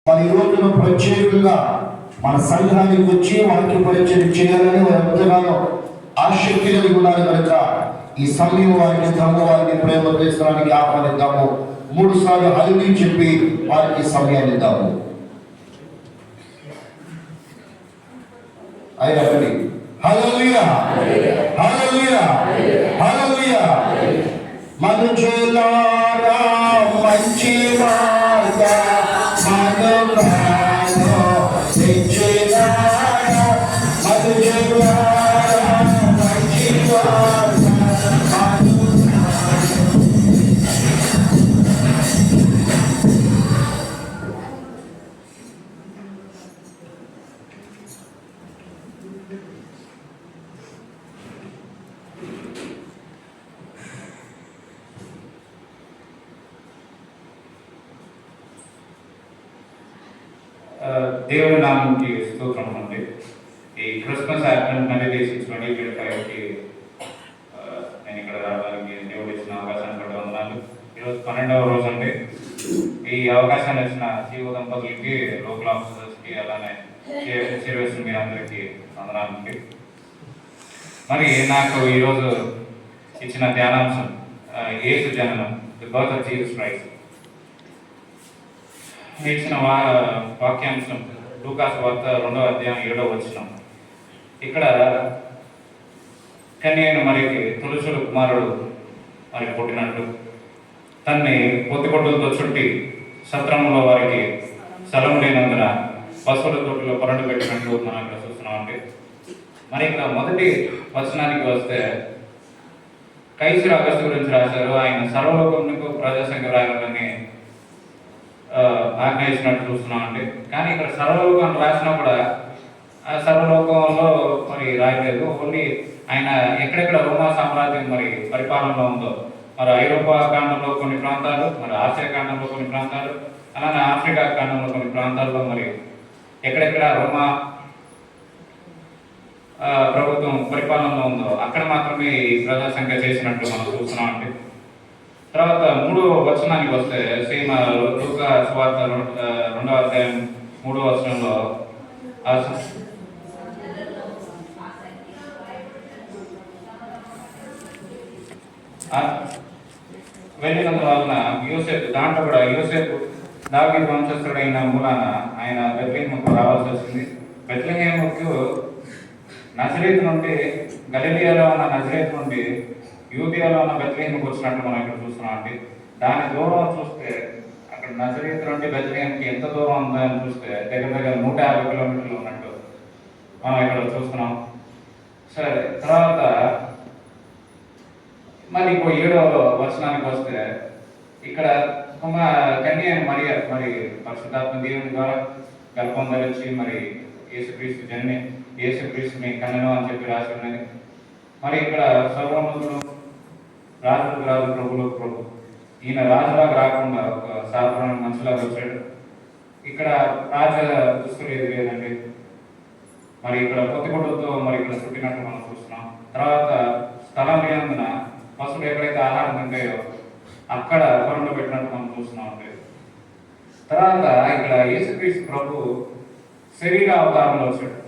మరి ఈ రోజున ప్రత్యేకంగా మన సంఘానికి వచ్చి వాక్య పరిచయం చేయాలని వారు ఎంతగానో ఆసక్తి కలిగి ఉన్నారు కనుక ఈ సమయం వారిని వారిని ప్రేమ దేశానికి ఆహ్వానిద్దాము. 3 సార్లు హల్లెలూయా చెప్పి వారికి సమయాన్ని ఇద్దాము. అయ్యండి హల్లెలూయా హల్లెలూయా హల్లెలూయా. మనుజులారా మంచి మాట దేవుని నామంకి స్తోత్రం అండి. ఈ క్రిస్మస్ ఆఫ్టర్నూన్ 2025కి నేను ఇక్కడ రావడానికి దేవుడు ఇచ్చిన అవకాశాన్ని కూడా ఉన్నాను. ఈరోజు 12వ రోజు అండి. ఈ అవకాశాన్ని ఇచ్చిన జీవ దంపతులకి, లోకల్ ఆఫీసర్స్కి, అలానే సర్వీస్ మీ అందరికీ వందనాలండి. మరి నాకు ఈరోజు ఇచ్చిన ధ్యానాంశం యేసు జననం, the birth of Jesus Christ. ఇచ్చిన వాక్యాంశం లూకాసు వార్త 2వ అధ్యాయం 7వ వచనం. ఇక్కడ కన్యైన మరికి తులసుడు కుమారుడు మరి పుట్టినట్టు, తన్ని పొత్తికొడ్డులతో చుట్టి సత్రంలో వారికి స్థలం లేనందున పశువుల తోటలో పొరడు పెట్టినట్టు మనం ఇక్కడ చూస్తున్నామండి. మరి ఇక్కడ మొదటి వచనానికి వస్తే కైసరు అగస్తు గురించి రాశారు. ఆయన సర్వలోకమునకు ప్రజాసంఖ్య రాయాలని ఆజ్ఞయించినట్టు చూస్తున్నామండి. కానీ ఇక్కడ సర్వలోకం రాసినా కూడా ఆ సర్వలోకంలో మరి రాయలేదు. ఓన్లీ ఆయన ఎక్కడెక్కడ రోమా సామ్రాజ్యం మరి పరిపాలనలో ఉందో, మరి ఐరోపా ఖండంలో కొన్ని ప్రాంతాలు, మరి ఆసియా ఖండంలో కొన్ని ప్రాంతాలు, అలానే ఆఫ్రికా ఖండంలో కొన్ని ప్రాంతాల్లో మరి ఎక్కడెక్కడ రోమా ప్రభుత్వం పరిపాలనలో ఉందో అక్కడ మాత్రమే ఈ ప్రజాసంఖ్య చేసినట్టు మనం చూస్తున్నామండి. తర్వాత 3వ వచనానికి వస్తే సేమ్ లూకా సువార్త 2వ అధ్యాయం 3వ వచనంలో వెళ్ళినందువలన యోసేపు, దాంట్లో కూడా యోసేపు దావీదు వంశస్థుడైన మూలాన ఆయన బెత్లెహేముకు రావాల్సి వచ్చింది. బెత్లెహేముకు నజరేతు నుండి, గలిలియాలో ఉన్న నజరేతు నుండి యూదియాలో ఉన్న బెత్లెహేముకు వచ్చినట్టు మనం ఇక్కడ చూస్తున్నాం అండి. దాని దూరం చూస్తే అక్కడ నజరేతు నుండి బెత్లెహేముకి ఎంత దూరం ఉందని చూస్తే దగ్గర దగ్గర 150 కిలోమీటర్లు ఉన్నట్టు మనం ఇక్కడ చూస్తున్నాం. సరే, తర్వాత మరి ఇంకో 7వ వచనానికి వస్తే ఇక్కడ కన్య మరియ మరి పరిశుద్ధాత్మ దేవుని ద్వారా గర్భం ధరించి మరి యేసుక్రీస్తుని కన్నెను అని చెప్పి రాసి ఉన్నది. మరి ఇక్కడ సర్వోన్నతుడు, రాజులకు రాజు, ప్రభులకు ప్రభు, ఈయన రాజులాగా రాకుండా ఒక సాధారణ మనుషులాగా వచ్చాడు. ఇక్కడ రాజ దుస్తులు ఏది లేదండి. మరి ఇక్కడ పొత్తికొడ్డుతో మరి ఇక్కడ చుట్టినట్టు మనం చూస్తున్నాం. తర్వాత స్థలం లేనందున పశువులు ఎక్కడైతే ఆహారం తింటాయో అక్కడ పొరంలో పెట్టినట్టు మనం చూస్తున్నాం అండి. తర్వాత ఇక్కడ యేసుక్రీస్తు ప్రభు శరీర అవతారంలో వచ్చాడు.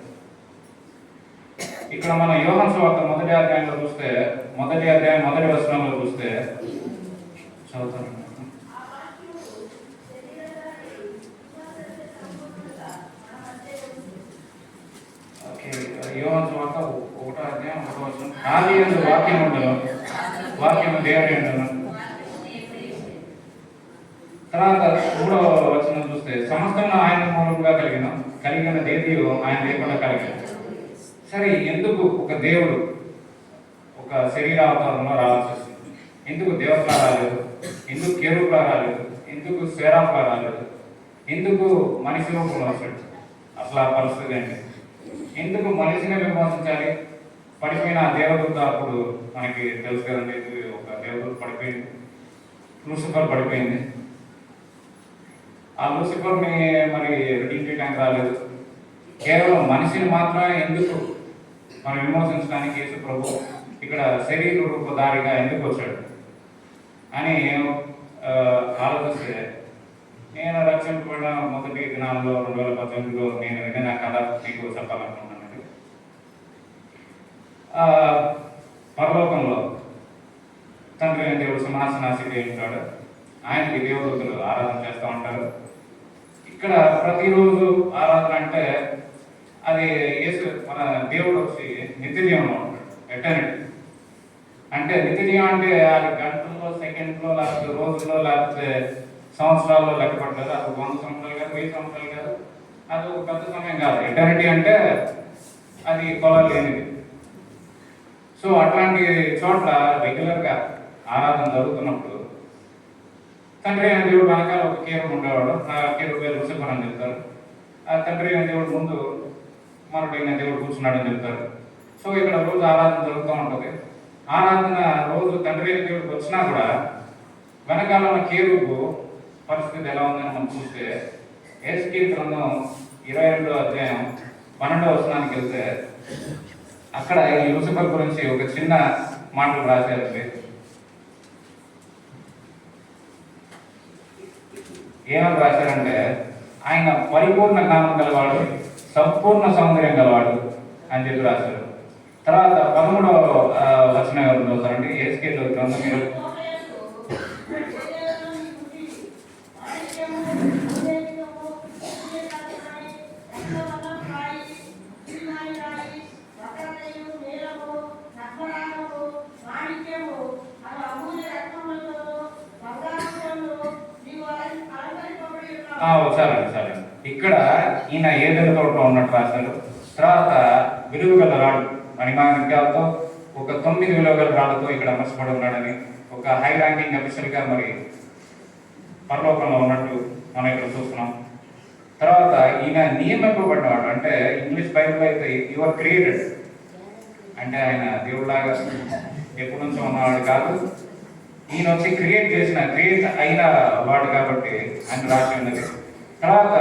ఇక్కడ మన యోహాను సువార్త 1వ అధ్యాయంలో చూస్తే, 1వ అధ్యాయం 1వ వచనంలో చూస్తే చదువుతాను. ఓకే, యోహాను సువార్త 1వ అధ్యాయం 1వ వచనం. ఆదియందు వాక్యం ఉండను, వాక్యము దేవుని ఉండను. తర్వాత 3వ వచనం చూస్తే, సమస్తం ఆయన మూలంగా కలిగిన దేనియు ఆయన లేకుండా కలిగిన. సరే, ఎందుకు ఒక దేవుడు ఒక శరీరావతారంలో రావాల్సి వస్తుంది? ఎందుకు దేవతలా రాలేదు? ఎందుకు కేరువులా రాలేదు? ఎందుకు శ్వేరాంలా రాలేదు? ఎందుకు మనిషి రూపంలో వచ్చాడు? అసలు ఆ పరిస్థితి ఏంటి? ఎందుకు మనిషిని విమోచించాలి? పడిపోయిన దేవదూత అప్పుడు మనకి తెలుసు కదండి, ఒక దేవదూత పడిపోయింది, లూసిఫర్ పడిపోయింది. ఆ లూసిఫర్ని మరి రిడీమ్ చేయడానికి రాలేదు. కేవలం మనిషిని మాత్రమే ఎందుకు మనం విమోచించడానికి యేసు ప్రభు ఇక్కడ శరీర రూపధారిగా ఎందుకు వచ్చాడు అని ఆలోచిస్తే నేను రక్షింపబడిన మొదటి దినాల్లో 2018లో నేను విన్న కథ మీకు చెప్పాలనుకుంటున్నానండి. పరలోకంలో తండ్రి అయిన దేవుడు సింహాసనాసీనుడై ఉంటాడు. ఆయనకి దేవదూతలు ఆరాధన చేస్తూ ఉంటారు. ఇక్కడ ప్రతిరోజు ఆరాధన అంటే అది మన దేవుడు వచ్చి నిత్యజీవంలో ఉంటాడు, ఎటర్నిటీ. అంటే నిత్యజీవం అంటే అది గంటల్లో, సెకండ్లో, లేకపోతే రోజుల్లో, లేకపోతే సంవత్సరాల్లో లెక్కపడలేదు. అది 100 సంవత్సరాలు కాదు, 1000 సంవత్సరాలు కాదు, అది ఒక పెద్ద సమయం కాదు. ఎటర్నిటీ అంటే అది కొలలేనిది. సో అట్లాంటి చోట్ల రెగ్యులర్గా ఆరాధన జరుగుతున్నప్పుడు తండ్రి అయిన దేవుడు వెనకాల ఒక కేరు ఉండేవాడు. ఆ కేరు పేరు లూసిఫర్ అని చెప్తారు. ఆ తండ్రి అయిన దేవుడు ముందు కుమారుడైన దేవుడు కూర్చున్నాడని చెప్తారు. సో ఇక్కడ రోజు ఆరాధన జరుగుతూ ఉంటుంది. ఆరాధన రోజు తండ్రి అయిన దేవుడికి వచ్చినా కూడా వెనకాల ఉన్న కేరుకు పరిస్థితి ఎలా ఉందని మనం చూస్తే ఎహెజ్కేలు గ్రంథం 22వ అధ్యాయం 12వ వచనానికి వెళ్తే అక్కడ ఈ లూసిఫర్ గురించి ఒక చిన్న మాటలు రాశారండి. ఏమని రాశారంటే, ఆయన పరిపూర్ణ జ్ఞానం గలవాడు, సంపూర్ణ సౌందర్యం గలవాడు అని చెప్పి రాశారు. తర్వాత 13వ వచనం ఎవరు చదువుతారండి? ఎహెజ్కేలు గ్రంథం సరే. ఇక్కడ ఈయన ఏదైనా తోటలో ఉన్నట్టు రాశారు. తర్వాత విలువగల రాడు మణిమాణిక్యాలతో ఒక 9 విలువగల రాళ్ళతో ఇక్కడ అమర్చబడి ఉన్నాడని, ఒక హై ర్యాంకింగ్ అఫీసర్గా మరి పరలోకంలో ఉన్నట్టు మనం ఇక్కడ చూస్తున్నాం. తర్వాత ఈయన నియమింపబడినవాడు, అంటే ఇంగ్లీష్ బైబిల్ అయితే యువర్ క్రియేటెడ్, అంటే ఆయన దేవుడిలాగా ఎప్పటి నుంచో ఉన్నవాడు కాదు. ఈయన వచ్చి క్రియేట్ అయిన వాడు కాబట్టి ఆయన రాసి ఉన్నది. తర్వాత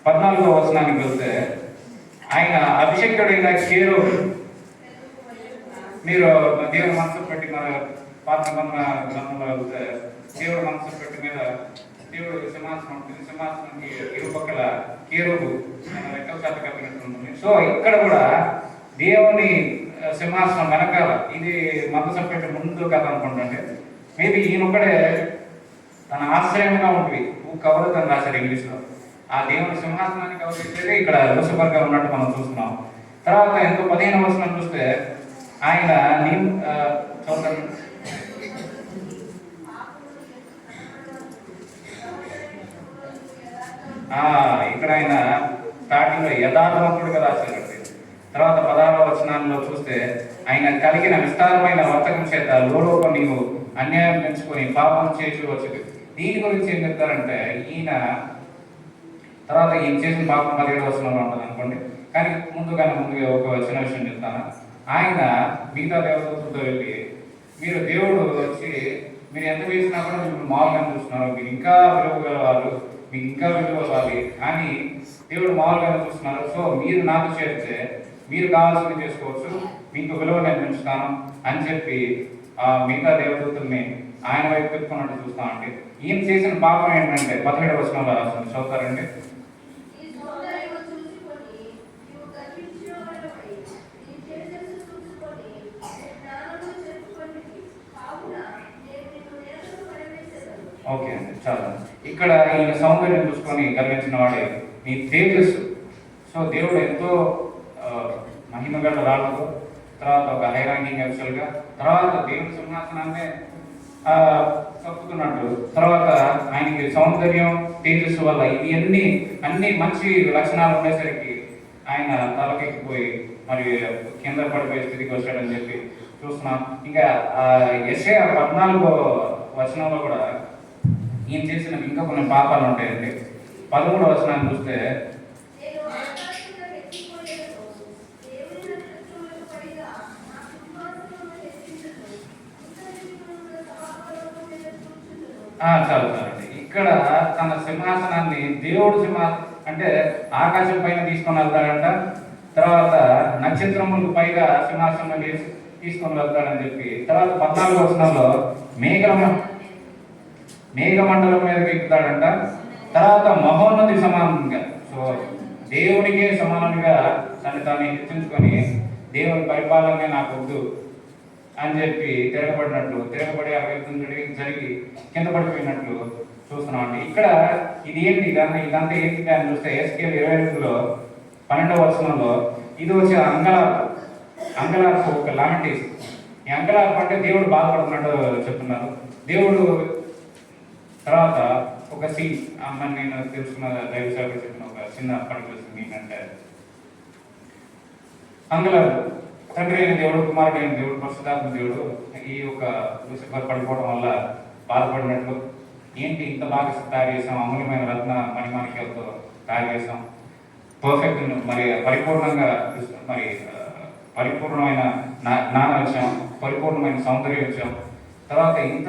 14వ వచనానికి వెళ్తే ఆయన అభిషేకుడైన కేరు, మీరు దేవుడు మనసు పెట్టి మన పాత గ్రంథంలో వెళ్తే దేవుడు మనసు పెట్టి మీద దేవుడు సింహాసనం ఉంటుంది. సింహాసనానికి ఇరుపక్కల కేరువు రెక్కల చేత కప్పినట్టు ఉంటుంది. సో ఇక్కడ కూడా దేవుని సింహాసనం వెనకాల, ఇది మందసం పెట్టి ముందు కథ అనుకుంటుంటే మేబీ ఈయన ఒక్కడే తన ఆశ్రయంగా ఉంటుంది. కవర్ తను రాశారు ఇంగ్లీష్లో. ఆ దేవుని సింహాసనాన్ని కవర్ చేసేది ఇక్కడ లూసిఫర్గా ఉన్నట్టు మనం చూస్తున్నాం. తర్వాత ఎంతో 15వ వచనం చూస్తే ఆయన చూడండి, ఇక్కడ ఆయన స్టార్టింగ్ లో యథార్థవంతుడిగా రాశారండి. తర్వాత 16వ వచనాల్లో చూస్తే ఆయన కలిగిన విస్తారమైన వర్తకం చేత లోలోప నీవు అన్యాయం పెంచుకొని పాపం చేయించవచ్చు. దీని గురించి ఏం చెప్తారంటే, ఈయన చేసిన పాపం 17వ వచనంలో ఉంటుంది అనుకోండి. కానీ ముందుగా ఒక చిన్న విషయం చెప్తాను. ఆయన మిగతా దేవతలతో వెళ్ళి, మీరు దేవుడు వచ్చి మీరు ఎంత వేసినా కూడా మీరు మామూలుగా చూస్తున్నారు, మీరు ఇంకా విలువ గలవాళ్ళు, మీకు ఇంకా విలువ ఇవ్వాలి అని దేవుడు మామూలుగా చూస్తున్నారు. సో మీరు నాకు చేస్తే మీరు కావాల్సింది చేసుకోవచ్చు, మీకు విలువ నేను పెంచుతాను అని చెప్పి మిగతా దేవదూతుల్ని ఆయన వైపు పెట్టుకున్నట్టు చూస్తామండి. ఈయన చేసిన పాపం ఏంటంటే 17వ వచనంలో రాస్తుంది, చదువుతారండి. ఓకే అండి, చాలా. ఇక్కడ ఈయన సౌందర్యం చూసుకొని గర్వించిన వాడే నీ తేజస్సు. సో దేవుడు ఎంతో మహిమగల రాళ్ళతో, తర్వాత ఒక హై ర్యాంకింగ్ అఫీసర్గా, తర్వాత దేవుడి సింహాసనాన్నే కప్పుతున్నట్టు, తర్వాత ఆయనకి సౌందర్యం తేజస్సు వల్ల ఇవన్నీ అన్ని మంచి లక్షణాలు ఉండేసరికి ఆయన తలకెక్కిపోయి మరి కింద పడిపోయే స్థితికి వచ్చాడని చెప్పి చూస్తున్నాం. ఇంకా యెషయా 14వ వచనంలో కూడా ఈయన చేసిన ఇంకా కొన్ని పాపాలు ఉంటాయండి. 13వ వచనాన్ని చూస్తే చదువుతారండి. ఇక్కడ తన సింహాసనాన్ని దేవుడు అంటే ఆకాశం పైన తీసుకొని వెళ్తాడంట. తర్వాత నక్షత్రములకు పైగా సింహాసనం తీసుకొని వెళ్తాడని చెప్పి, తర్వాత 14వ వచనంలో మేఘమండలం మీదకి ఎక్కుతాడంట. తర్వాత మహోన్నతి సమానంగా, సో దేవుడికే సమానంగా తను తాను హెచ్చించుకొని దేవుని పరిపాలనే నాకు వద్దు అని చెప్పి తిరగబడి అభ్యర్థుడి జరిగి కింద పడిపోయినట్లు చూస్తున్నాం అండి. ఇక్కడ ఇది ఏంటి ఇదంతా ఏంటి అని చూస్తే ఎస్కేల్ 22లో 12వ వచనంలో ఇది వచ్చే అంగలార్పు ఒక లామెంటేషన్. ఈ అంగలార్పు అంటే దేవుడు బాధపడుతున్నట్టు చెప్తున్నారు. దేవుడు తర్వాత ఒక సీన్ అమ్మని నేను తెలుసుకున్న దైవ సేవకు చెప్పిన ఒక చిన్న పర్టికులర్ సీన్ ఏంటంటే, అంగలార్పు తండ్రి అయిన దేవుడు, కుమారుడు అయిన దేవుడు, పరిశుద్ధాత్మ దేవుడు ఈ యొక్క లూసిఫర్ పడిపోవడం వల్ల బాధపడినట్లు, ఏంటి ఇంత బాగా తయారు చేసాం, అమూల్యమైన రత్న మణిమాణిక్యాలతో తయారు చేసాం, పర్ఫెక్ట్ మరి పరిపూర్ణంగా మరి పరిపూర్ణమైన జ్ఞానం ఇచ్చాం, పరిపూర్ణమైన సౌందర్యం ఇచ్చాం, తర్వాత ఇంత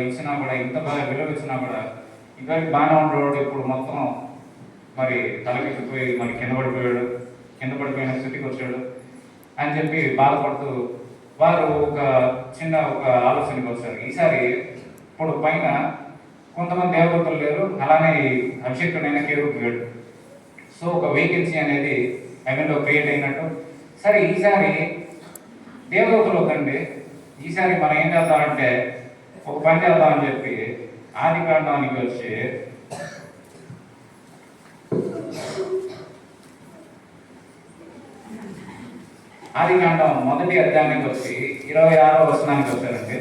ఇచ్చినా కూడా, ఇంత బాగా విలువ ఇచ్చినా కూడా ఇద్దరికి బాగానే ఉండేవాడు, ఇప్పుడు మొత్తం మరి తలకెత్తిపోయి మరి కింద పడిపోయిన స్థితికి వచ్చాడు అని చెప్పి బాధపడుతూ వారు ఒక ఆలోచనకి వచ్చారు. ఈసారి ఇప్పుడు పైన కొంతమంది దేవదూతలు లేరు, అలానే అభిషేకుడైన కేరుబు లేడు. సో ఒక వేకెన్సీ అనేది హెవెన్లో క్రియేట్ అయినట్టు. సరే ఈసారి దేవదూతలు వద్దండి, ఈసారి మనం ఏం చేద్దామంటే ఒక పని చేద్దామని చెప్పి ఆదికాండానికి వచ్చి ఆదికాండం 1వ అధ్యాయానికి వచ్చి 26వ వచనానికి వచ్చారండి.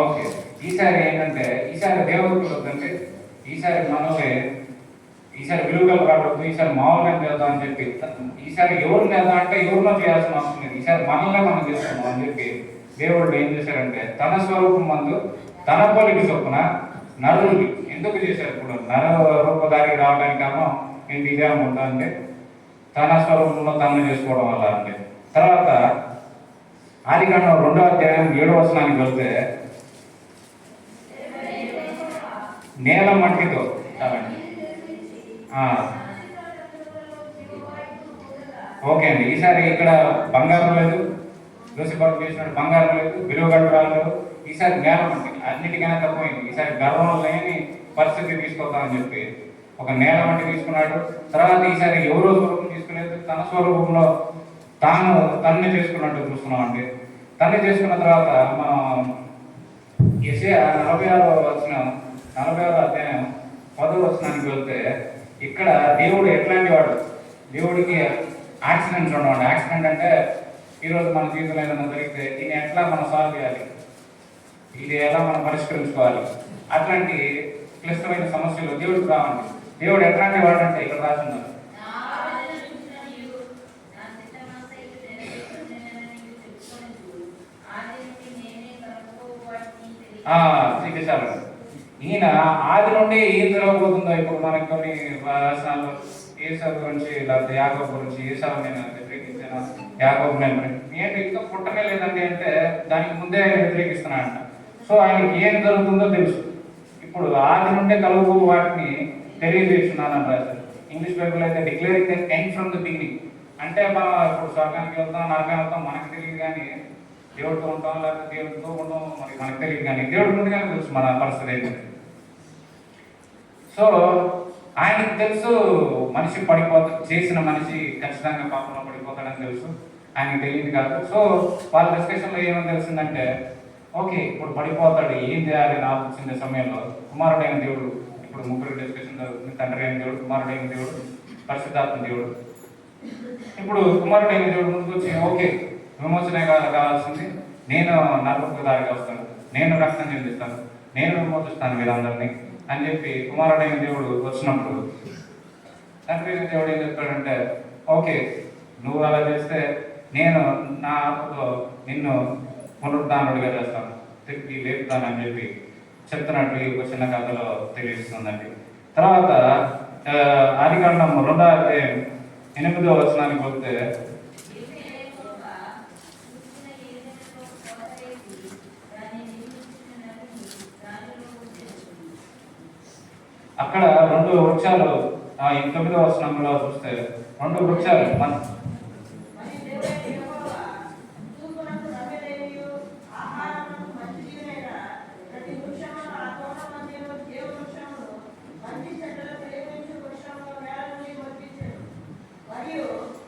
ఓకే, ఈసారి ఏంటంటే ఈసారి దేవదూతలు వద్దంటే ఈసారి విలువలు రావద్దు, ఈసారి మామూలుగా చేద్దాం అని చెప్పి, ఈసారి ఎవరు చేద్దాం అంటే ఎవరినో చేయాల్సిన అవసరం లేదు, ఈసారి మనల్నే మనం చేస్తున్నాం అని చెప్పి దేవుడు ఏం చేశారంటే తన స్వరూపం మందు తన పోలిక చొప్పున నరుడికి ఎందుకు చేశారు? ఇప్పుడు నర రూపధారికి రావడానికి కారణం ఏంటి? ఇదే అనుకుంటా అంటే తన స్వరూపంలో తనను చేసుకోవడం వల్ల అంటే. తర్వాత ఆదికాండం 2వ అధ్యాయం 7వ వచనానికి వెళ్తే నేల మట్టితో కాదండి. ఓకే అండి, ఈసారి ఇక్కడ బంగారం లేదు, లూసిఫర్ చేసినట్టు బంగారం లేదు, విలువ గడపడాలు లేదు, ఈసారి నేల మట్టి అన్నిటికైనా తక్కువైంది. ఈసారి గర్వం లేని పరిస్థితి తీసుకొద్దామని చెప్పి ఒక నేల మట్టి తీసుకున్నాడు. తర్వాత ఈసారి ఎవరో స్వరూపం తీసుకోలేదు, తన స్వరూపంలో తన్నే చేసుకున్నట్టు చూస్తున్నాం అండి. తన్నే చేసుకున్న తర్వాత మనం యెషయా 46వ అధ్యాయం 10వ వచనానికి వెళ్తే ఇక్కడ దేవుడు ఎట్లాంటి వాడు? దేవుడికి యాక్సిడెంట్స్ ఉండవండి. యాక్సిడెంట్ అంటే ఈరోజు మన జీవితంలో ఏదైనా జరిగితే దీన్ని ఎట్లా మనం సాల్వ్ చేయాలి, ఇది ఎలా మనం పరిష్కరించుకోవాలి, అట్లాంటి క్లిష్టమైన సమస్యలు దేవుడికి రావండి. దేవుడు ఎట్లాంటి వాడు అంటే ఇక్కడ రాస్తున్నారు, చూపించాలి. ఈయన ఆది నుండి ఏం జరగబోతుందో ఇప్పుడు మనకు కొన్ని వచనాలు ఏసావు గురించి, లేకపోతే యాకోబు గురించి, ఏసావు నేను వ్యతిరేకించాను, యాకోబు నేను ఏంటి ఇంకా పుట్టనే లేదండి అంటే దానికి ముందే ఆయన వ్యతిరేకిస్తున్నాడంట. సో ఆయనకి ఏం జరుగుతుందో తెలుసు. ఇప్పుడు ఆది నుండే కలుగు వాటిని తెలియజేస్తున్నాను రాశారు. ఇంగ్లీష్ బైబుల్ అయితే declaring the end from the beginning అంటే మనం ఇప్పుడు స్వర్గానికి వెళ్తాం, నరకానికి వెళ్తాం మనకు తెలియదు, కానీ దేవుడితో ఉంటాం లేకపోతే దేవుడితో ఉంటాం మరి మనకు తెలియదు, కానీ దేవుడి ముందుగానే తెలుసు మన పరిస్థితి అయితే. సో ఆయనకు తెలుసు మనిషి చేసిన మనిషి ఖచ్చితంగా పాపంలో పడిపోతాడని తెలుసు, ఆయనకు తెలియదు కాదు. సో వాళ్ళ డిస్కషన్లో ఏమని తెలిసిందంటే, ఓకే ఇప్పుడు పడిపోతాడు ఏం చేయాలి అని ఆలోచించే సమయంలో కుమారుడైన దేవుడు, ఇప్పుడు ముగ్గురు డిస్కషన్ జరుగుతుంది, తండ్రి అయిన దేవుడు, కుమారుడైన దేవుడు, పరిశుద్ధాత్మ దేవుడు. ఇప్పుడు కుమారుడైన దేవుడు ముందుకు వచ్చి ఓకే విమోచన కావాల్సింది నేను నరకపు దారికి వస్తాను, నేను రక్షణ చెందిస్తాను, నేను విమోచిస్తాను మీరందరినీ అని చెప్పి కుమారుడైన దేవుడు వచ్చినప్పుడు తండ్రి అయిన దేవుడు ఏం చెప్తాడంటే, ఓకే నువ్వు అలా చేస్తే నేను నా ఆత్మతో నిన్ను పునరుద్ధానుడిగా చేస్తాను, తిరిగి లేపుతానని చెప్పి చెప్తున్నట్టు ఈ ఒక చిన్న కథలో తెలియజేస్తుందండి. తర్వాత ఆదికాండం 2వ అధ్యాయం 8వ వచనానికి పోతే అక్కడ 2 వృక్షాలు 9వ వచనంలో చూస్తే 2 వృక్షాలు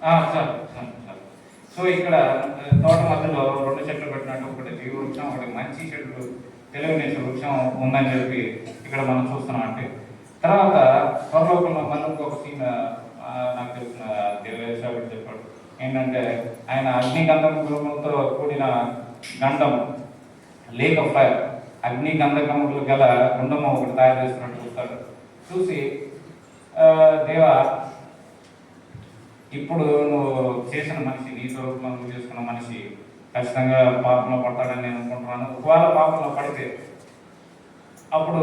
సార్. సో ఇక్కడ తోట మధ్యలో 2 చెట్లు పెట్టినట్టు, ఒకటి జీవ వృక్షం, ఒకటి మంచి చెట్లు తెలివినిచ్చే వృక్షం ఉందని చెప్పి ఇక్కడ మనం చూస్తున్నాం. అంటే తర్వాత పరలోకంలో మళ్ళీ ఇంకొక సీన్ నాకు తెలిసిన దేవేశ్వర చెప్పాడు ఏంటంటే, ఆయన అగ్ని గంధకములతో కూడిన గండం, లేక్ ఆఫ్ ఫైర్, అగ్ని గంధకములు గల గుండము ఒకటి తయారు చేస్తున్నట్టు చూస్తాడు. చూసి దేవా, ఇప్పుడు నువ్వు చేసిన మనిషి, నీ స్వరూపంలో నువ్వు చేసుకున్న మనిషి ఖచ్చితంగా పాపంలో పడతాడని నేను అనుకుంటున్నాను. ఒకవేళ పాపంలో పడితే అప్పుడు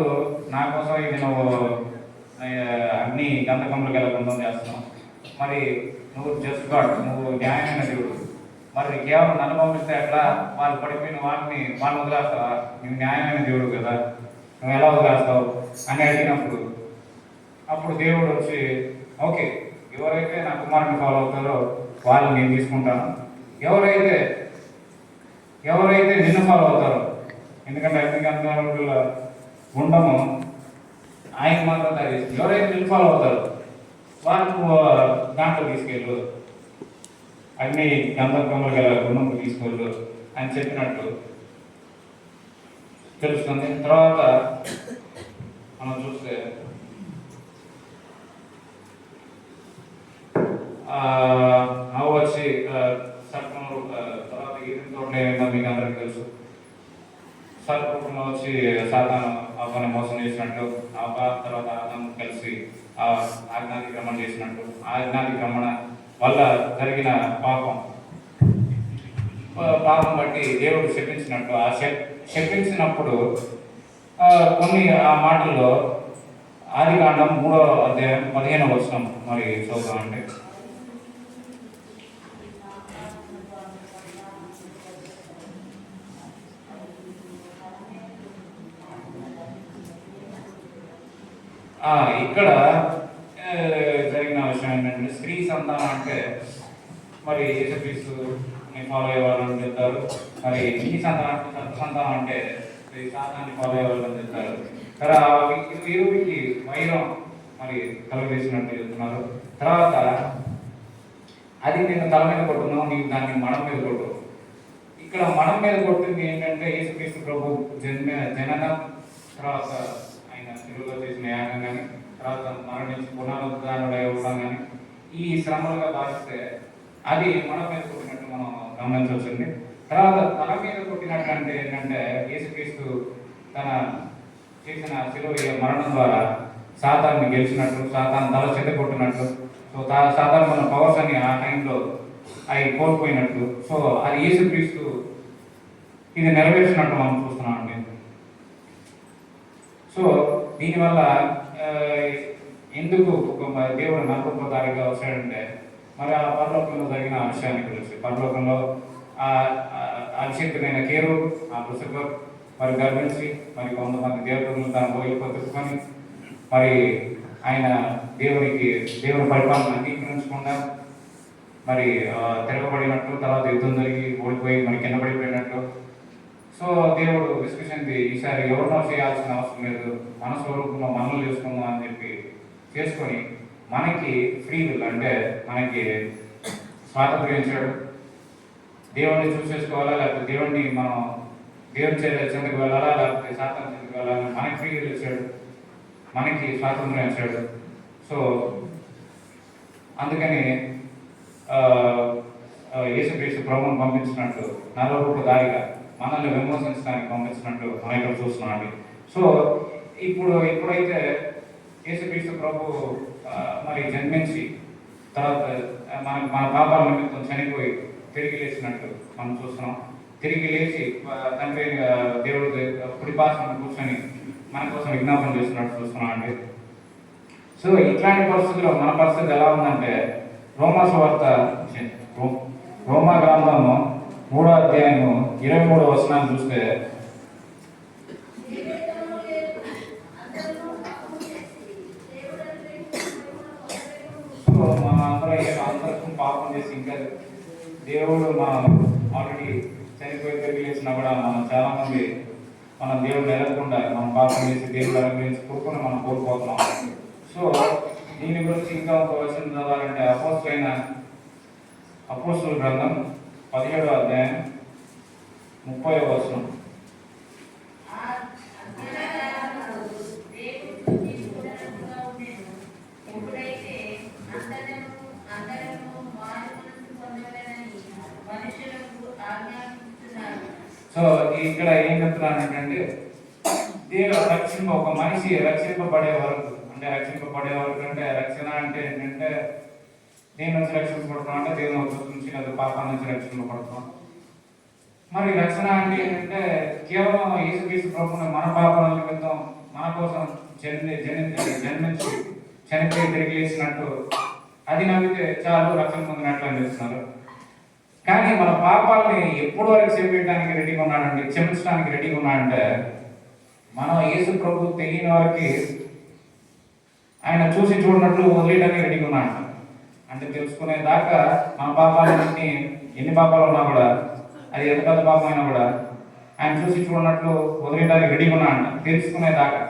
నా కోసం ఇది నువ్వు అగ్ని గంధకములు గల గుండం చేస్తున్నావు. మరి నువ్వు జస్ట్ గాడ్, నువ్వు న్యాయమైన దేవుడు, మరి కేవలం నన్ను పంపిస్తే ఎట్లా? వాళ్ళు పడిపోయిన వాళ్ళని వదిలేస్తావా? నువ్వు న్యాయమైన దేవుడు కదా, నువ్వు ఎలా వదిలేస్తావు అని అడిగినప్పుడు అప్పుడు దేవుడు వచ్చి, ఓకే, ఎవరైతే నా కుమారుని ఫాలో అవుతారో వాళ్ళని నేను తీసుకుంటాను, ఎవరైతే నిన్ను ఫాలో అవుతారో, ఎందుకంటే అగ్నిగంధకముల గుండము ఆయన మాత్రం తయారు చేసి, ఎవరైతే నిన్ను ఫాలో అవుతారో వాళ్ళకు దాంట్లో తీసుకెళ్ళు, అగ్ని గంధకములు గల గుండంకు తీసుకెళ్ళు అని చెప్పినట్టు తెలుస్తుంది. తర్వాత మనం చూస్తే వచ్చి సర్పంలో తర్వాత ఈదిన తోటలో ఏమైందో మీకు అందరికీ తెలుసు. సర్పంలో వచ్చి సాతాను అవ్వని మోసం చేసినట్టు, తర్వాత ఆదాము కలిసి ఆజ్ఞాతిక్రమణ చేసినట్టు, ఆజ్ఞాతిక్రమణ వల్ల జరిగిన పాపం బట్టి దేవుడు శపించినట్టు, ఆ శపించినప్పుడు కొన్ని ఆ మాటల్లో ఆదికాండం 3వ అధ్యాయం 15వ వచనం మరి చూద్దాం. అంటే ఇక్కడ జరిగిన విషయం ఏంటంటే, స్త్రీ సంతానం అంటే మరి యేసుక్రీస్తుని ఫాలో అయ్యే వాళ్ళని చెప్తారు, మరి ఈ సంతానం సత్త సంతానం అంటే సాతాన్ని ఫాలో అయ్యే వాళ్ళని చెప్తారు. కదా వీరికి వైరం మరి కలుగజేసినట్టు చెప్తున్నారు. తర్వాత అది నేను తల మీద కొట్టున్నావు, నీకు దాన్ని మడం మీద కొట్టు. ఇక్కడ మడం మీద కొట్టింది ఏంటంటే యేసుక్రీస్తు ప్రభు జననం, తర్వాత ఆయన తెలుగులో చేసిన యాగం కానీ, తర్వాత మరణించి పునరుద్ధానుడై అవ్వడం కానీ, ఈ శ్రమలుగా భావిస్తే అది మడం మీద కొట్టినట్టు మనం గమనించవచ్చింది. తర్వాత తల మీద కొట్టినట్టు అంటే ఏంటంటే, యేసుక్రీస్తు తన చేసిన శిలువ మరణం ద్వారా సాతాన్ని గెలిచినట్టు, సాతాను తల చెత్త కొట్టినట్టు, సో సాతాను మన పవర్స్ అని ఆ టైంలో అవి కోల్పోయినట్టు, సో అది యేసుక్రీస్తు ఇది నెరవేర్చినట్టు మనం చూస్తున్నాం అండి. సో దీనివల్ల ఎందుకు ఒక దేవుడు నరరూపధారిగా వచ్చాడంటే, మరి ఆ పరలోకంలో జరిగిన ఆ విషయాన్ని గురించి, పరలోకంలో అభిషేక్తుడైన కేరు, ఆ లూసిఫర్ మరి గర్భించి మరి కొంతమంది దేవతలను తన బోయిలు పొత్తుకొని మరి ఆయన దేవుని పరిపాలన అంగీకరించకుండా మరి తిరగబడినట్టు, తర్వాత యుద్ధం జరిగి ఓడిపోయి మరి కింద పడిపోయినట్టు. సో దేవుడు విశ్వసించి ఈసారి ఎవరినో చేయాల్సిన అవసరం లేదు, మన స్వరూపంలో మనల్ని చేసుకుందాం అని చెప్పి చేసుకొని మనకి ఫ్రీ విల్, అంటే మనకి స్వాతంత్ర్యం ఇచ్చాడు. దేవుడిని చూసేసుకోవాలా, లేకపోతే దేవుని చెంతకు వెళ్ళాలా, లేకపోతే సాతాను చెంతకు వెళ్ళాలా, మనకి ఫ్రీ విల్ ఇచ్చాడు, మనకి స్వాతంత్ర్యం ఇచ్చాడు. సో అందుకని యేసుక్రీస్తు ప్రభువును పంపించినట్టు, నరరూపధారిగా మనల్ని విమోచించడానికి పంపించినట్టు మనం ఇక్కడ చూస్తున్నాం. సో ఇప్పుడైతే యేసుక్రీస్తు ప్రభు మరి జన్మించి తర్వాత మన పాపాల నిమిత్తం చనిపోయి తిరిగి లేచినట్టు మనం చూస్తున్నాం. తిరిగి లేచి తండ్రి దేవుడు కుడిపాసన కూర్చొని మన కోసం విజ్ఞాపన చేస్తున్నట్టు చూస్తున్నాం అండి. సో ఇట్లాంటి పరిస్థితుల్లో మన పరిస్థితి ఎలా ఉందంటే, రోమా గ్రంథము 3వ అధ్యాయము 23వ వచనాన్ని చూస్తే, మన అందరం పాపం చేసి ఇంకా దేవుడు మనం ఆల్రెడీ చనిపోయి తిరిగి లేచినా కూడా మనం చాలా మంది మనం దేవుడు ఎదగకుండా మనం పాపం చేసి దేవుడు అనుగ్రహించి కోరుకుని మనం కోల్పోతున్నాం. సో దీని గురించి ఇంకా ఒక వచనం చదవాలంటే, అపోస్తలుడైన అపోస్తలుల గ్రంథం 17వ అధ్యాయం 30వ వచనం. సో ఇక్కడ ఏం చెప్తున్నానంటే దేవుడు ఒక మనిషి రక్షింపబడే వరకు అంటే రక్షణ అంటే ఏంటంటే దేని నుంచి రక్షింపబడుతున్నాం అంటే దేవుని వృత్తి నుంచి లేదా పాపం నుంచి రక్షింపబడుతున్నాం. మరి రక్షణ అంటే ఏంటంటే కేవలం యేసుక్రీస్తు ప్రభువుని మన పాపాల నిమిత్తం మన కోసం జన్మించి చనిపోయి తిరిగి లేచినట్టు అది నమ్మితే చాలు రక్షణ పొందినట్లు అనిపిస్తున్నారు. కానీ మన పాపాలని ఎప్పటి వరకు చేపించడానికి రెడీగా ఉన్నాడంటే, క్షమించడానికి రెడీగా ఉన్నాడంటే, మనం యేసు ప్రభు తెలియని వారికి ఆయన చూసి చూడనట్లు వదిలేయడానికి రెడీగా ఉన్నాడు. అంటే తెలుసుకునే దాకా మన పాపాలన్నీ ఎన్ని పాపాలు ఉన్నా కూడా, అది ఎంత పెద్ద పాపం అయినా కూడా ఆయన చూసి చూడనట్లు వదిలేయడానికి రెడీగా ఉన్నాడు తెలుసుకునే దాకా.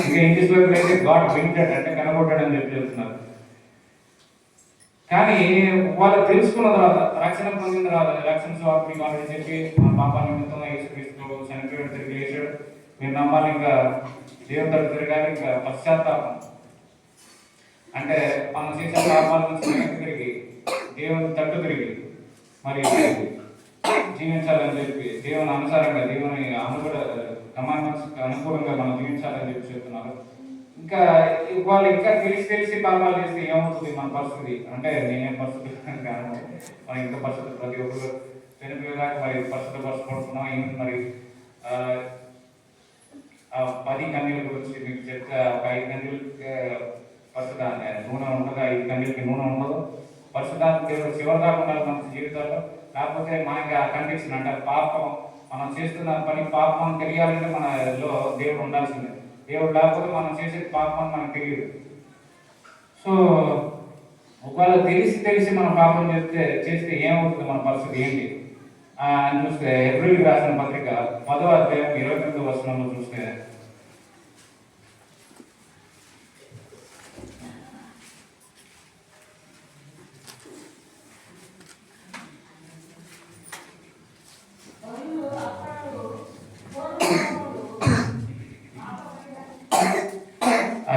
ఇంకా ఇంగ్లీష్ వైపు అయితే గాడ్ వింటెడ్ అంటే కనబడ్డాడని చెప్పి చెప్తున్నారు. కానీ వాళ్ళు తెలుసుకున్న తర్వాత, రక్షణ పొందిన తర్వాత, రక్షణ స్వార్థ మీకు ఆల్రెడీ చెప్పి మన పాపాల నిమిత్తం యేసుక్రీస్తు చనిపోయాడు, తిరిగి లేచాడు, మీరు నమ్మాలి, ఇంకా దేవుని తట్టు తిరగాలి, ఇంకా పశ్చాత్తాపం అంటే మనం చేసే పాపాల నుంచి వెనక్కి తిరిగి దేవుని తట్టు తిరిగి మరి జీవించాలని చెప్పి దేవుని అనుసారంగా దేవుని అనుకూలంగా మనం జీవించాలని చెప్పి చెప్తున్నారు. ఇంకా వాళ్ళు ఇంకా తెలిసి పాపాలు చేస్తే ఏమవుతుంది మన పరిస్థితి అంటే నేనేం పరిస్థితి కాను, మనం ఇంకా పరిస్థితి ప్రతి ఒక్కరు చనిపోయేదాకా మరి పరిస్థితి పడుతున్నాం. ఏంటి మరి 10 కన్నీళ్ళ గురించి మీకు చెప్తే ఒక 5 కన్నీళ్ళకి పరిస్థితి నూనె ఉండదు, 5 కన్నీళ్ళకి నూనె ఉండదు. పరిస్థితాన్ని దేవుడు చివరి దాకా ఉండాలి మన జీవితాల్లో. కాకపోతే మనకి ఆ కండిషన్ అంటే పాపం, మనం చేస్తున్న పని పాపం తెలియాలంటే మనలో దేవుడు ఉండాల్సిందే. దేవుడు లేకపోతే మనం చేసే పాపం మనకు తెలియదు. సో ఒకవేళ తెలిసి మనం పాపం చేస్తే ఏమవుతుంది, మన పరిస్థితి ఏంటి అని చూస్తే హెబ్రీయులకు రాసిన పత్రిక 10వ అధ్యాయం 29వ వచనంలో చూస్తే,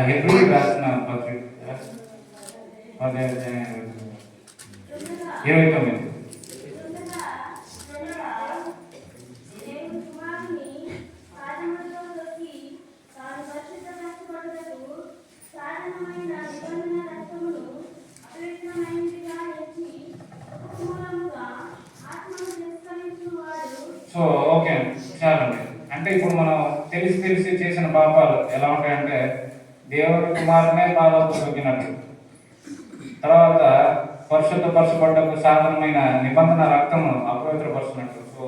హెబ్రీయులకు రాసిన పత్రిక 10వ అధ్యాయం 29. సో ఓకే చాలండి. అంటే ఇప్పుడు మనం తెలిసి చేసిన పాపాలు ఎలా ఉంటాయంటే దేవుని కుమారునే పాదొక్కినట్టు, తర్వాత పరిశుద్ధపరచబడ్డకు సాధనమైన నిబంధన రక్తము అపవిత్రపరుచున్నట్టు. సో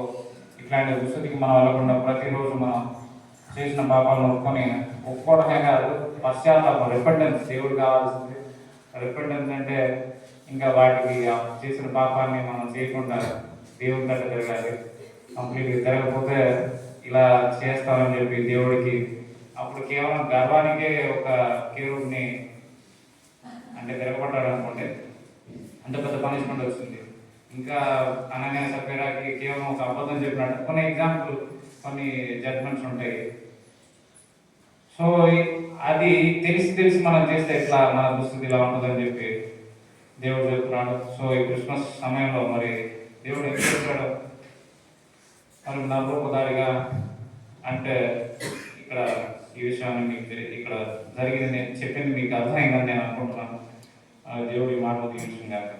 ఇట్లాంటి దుస్థితికి మనం వెళ్ళకుండా ప్రతిరోజు మనం చేసిన పాపాలను ఒప్పుకోవడమే కాదు, పశ్చాత్తాపం, రిపెంటెన్స్ దేవుడు కావాల్సింది. రిపెంటెన్స్ అంటే ఇంకా వాటికి చేసిన పాపాన్ని మనం చేయకుండా దేవుని తట్టు తిరగాలి. కంప్లీట్గా తిరగకపోతే ఇలా చేస్తామని చెప్పి దేవుడికి అప్పుడు కేవలం గర్వానికే ఒక కేరుడిని అంటే తిరగబడ్డాడు అనుకోండి, అంత పెద్ద పనిష్మెంట్ వస్తుంది. ఇంకా అనగా సఫేరాకి కేవలం ఒక అబద్ధం చెప్పినట్టు కొన్ని ఎగ్జాంపుల్, కొన్ని జడ్జ్మెంట్స్ ఉంటాయి. సో అది తెలిసి మనం చేస్తే ఎట్లా మన దుస్థితి ఇలా ఉంటుందని చెప్పి దేవుడు చెప్తున్నాడు. సో ఈ క్రిస్మస్ సమయంలో మరి దేవుడు ఏం చెప్పాడు, మరి నా రూపదారిగా అంటే ఇక్కడ ఈ విషయాన్ని మీకు ఇక్కడ జరిగింది నేను చెప్పింది మీకు అర్థమైందని నేను అనుకుంటున్నాను. దేవుడి మాట దీవించింది కాక.